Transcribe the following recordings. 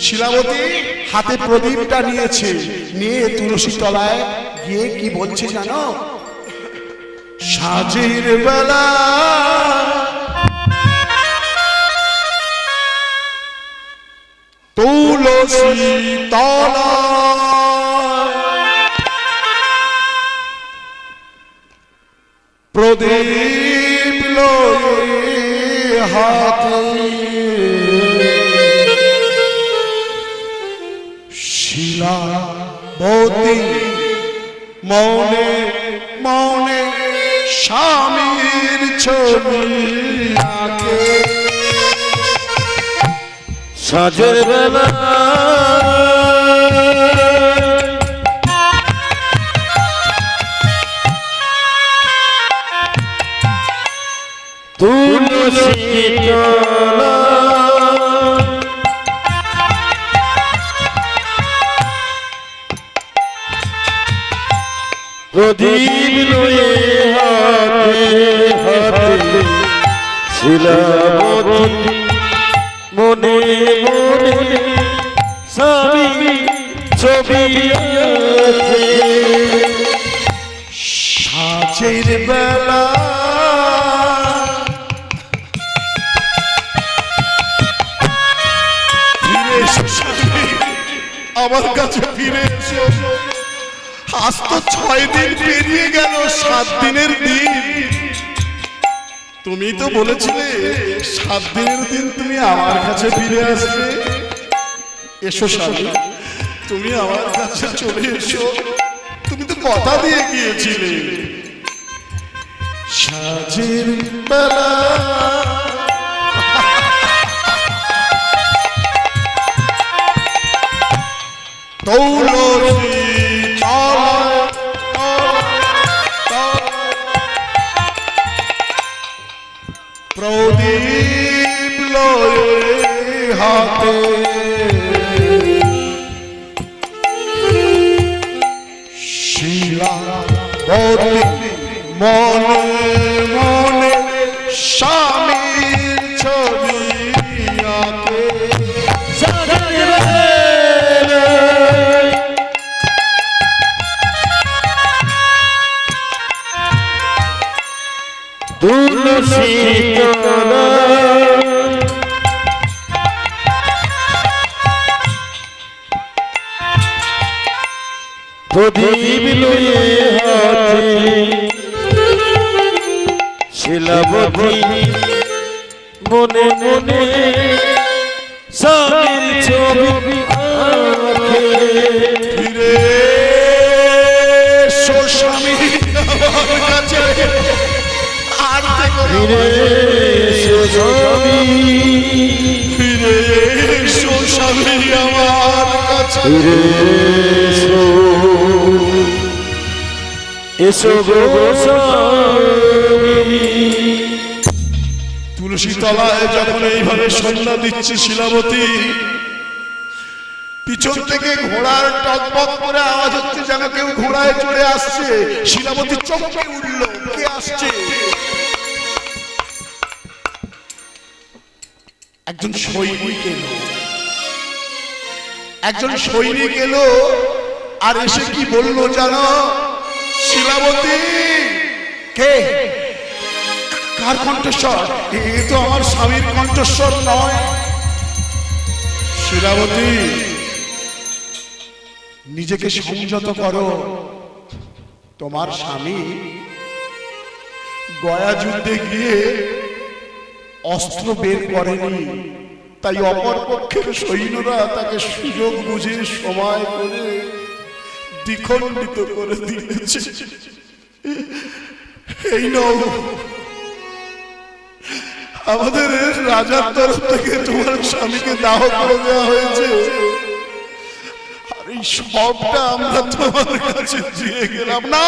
শিলাবতী হাতে প্রদীপটা নিয়েছে, নিয়ে তুলসী তলায় গিয়ে কি বলছে জানো? সাজের বেলা তুলসী তলায় প্রদীপ লয়ে হাতে শিলাবতী মনে মনে স্বামীর ছবি আঁকে। সাজের বেলা তুলসী তলায় প্রদীপ লয়ে হাতে হাতে শিলাবতী মনে মনে স্বামী ছবি আঁকে। সাজের বেলা ফিরে এসো স্বামী, আমার কাছে ফিরে এসো। আজ তো 6 দিন পেরিয়ে গেল, 7 দিনের দিন। তুমি তো বলেছিলে 7 দিনের দিন তুমি আমার কাছে ফিরে আসবে। এসো স্বামী, তুমি আমার কাছে চলে এসো, তুমি তো কথা দিয়ে গিয়েছিলে। সাজের বেলা তুলসী তলায় প্রদীপ লয়ে হাতে শিলাবতী মনে মনে স্বামীর ছবি আঁকে। তুলসী তলায় প্রদীপ লয়ে হাতে শিলাবতী মনে মনে স্বামীর ছবি আঁকে। ফিরে এসো স্বামী আমার কাছে, আর ফিরে এসো স্বামী, ফিরে এসো স্বামী আমার কাছে। ফিরে এসো, এসো গো স্বামী। তুলসী তলায় যখন এইভাবে সন্ধ্যা দিচ্ছে শিলাবতী, পিছন থেকে ঘোড়ার টকবক করে আওয়াজ হচ্ছে, যেন কেউ ঘোড়ায় চড়ে আসছে। শিলাবতী চমকে উঠল, কে আসছে? একজন সৈনিক এলো, একজন সৈনিক এলো, আর এসে কি বললো জানো? শিলাবতী কে? কার কণ্ঠস্বর? এ তো আমার স্বামীর কণ্ঠস্বর নয়। শিলাবতী, নিজেকে সংযত করো। তোমার স্বামী গয়া যুদ্ধে গিয়ে অস্ত্র বের করেনি, তাই অপর পক্ষের সৈন্যরা তাকে সুযোগ বুঝে সময় করে দ্বিখণ্ডিত করে দিয়েছে। এই নাও, আমাদের রাজার তরফ থেকে তোমার স্বামীকে দাহ করে দেওয়া হয়েছে, আর এই সবটা আমরা তোমার কাছে দিয়ে গেলাম। না,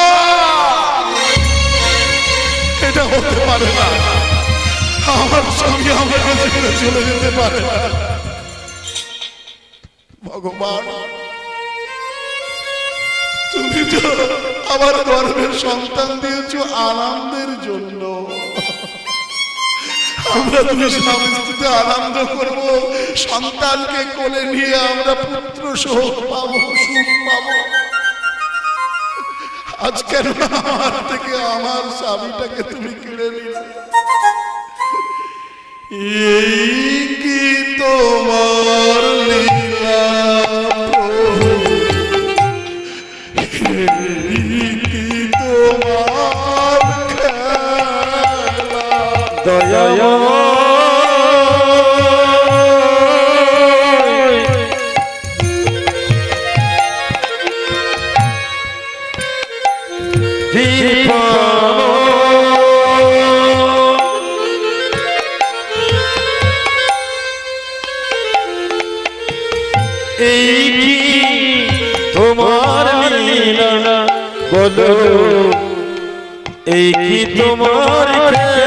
এটা হতে পারে না। আমার স্বামী আমার কাছে চলে যেতে পারে না। ভগবান, তুমি তো আমার গর্ভের সন্তান দিয়েছো আনন্দের জন্য, আমরা দুই স্বামী স্ত্রীতে আনন্দ করব, সন্তানকে কোলে নিয়ে আমরা পুত্র সুখ পাবো, সুখ পাবো। আজ কেন আমার থেকে আমার স্বামীটাকে তুমি কেড়ে নিলে? এই কি তোমার লীলা প্রভু, এই কি তোমার খেলা? দয়াময় এই কি তোমার লীলা বলো, এই কি তোমার খেলা?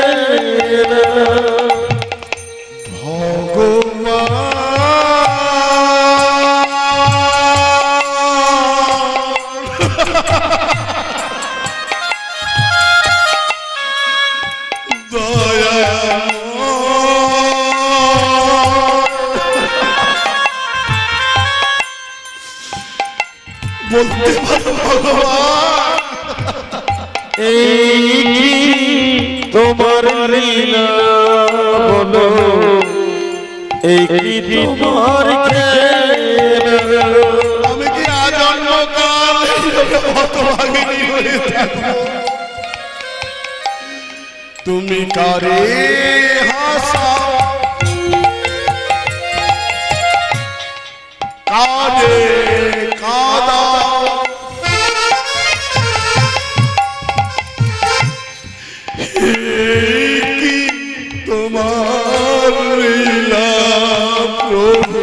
বলতে পারো ভগবান, এই কি তোমার লীলা বলো, এই কি তোমার খেলা? আমি কি আজন্মকাল হতভাগিনী হয়ে থাকবো? তুমি কারে হাসাও, কারে কাঁদাও, এই কি তোমার লীলা প্রভু?